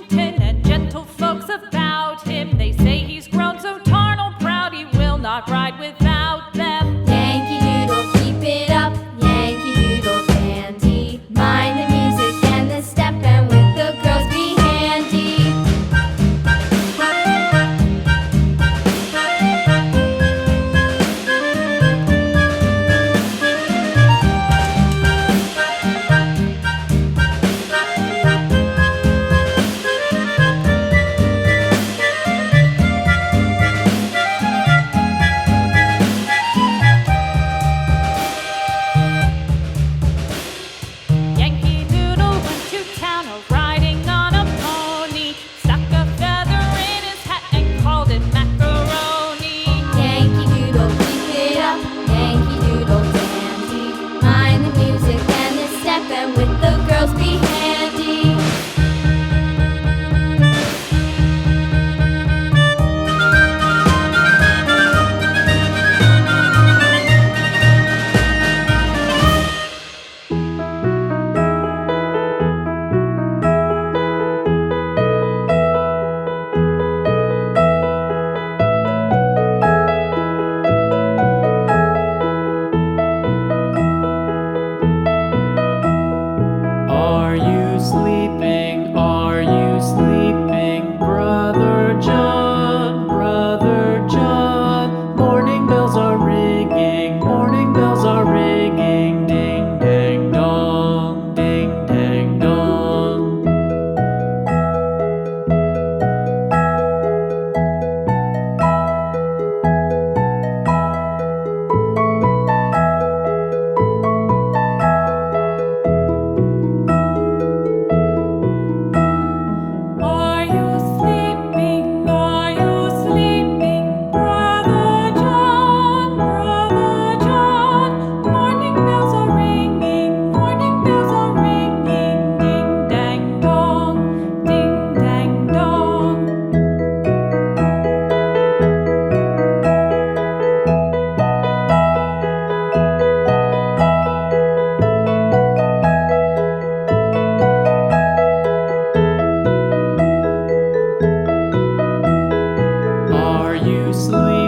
Washington and gentle folks about him. They say he's grown so tarnal proud he will not ride without them. Yankee Doodle, keep it up, Yankee Doodle dandy. Mind the music and the step, and with the girls be handy. Yankee Doodle went to town riding on a pony, stuck a feather in his hat and called it macaroni. Yankee Doodle, keep it up, Yankee Doodle dandy. Mind the music and the step, and with the girls be handy. Are you sleeping? Are you sleeping, Brother John? Brother John. Morning bells are ringing, morning bells are ringing. Ding dang dong, ding dang dong. Are you sleeping? Are you sleeping, Brother John? Brother John. Morning bells are ringing, morning bells are ringing. Ding dang dong, ding dang dong. Are you sleeping?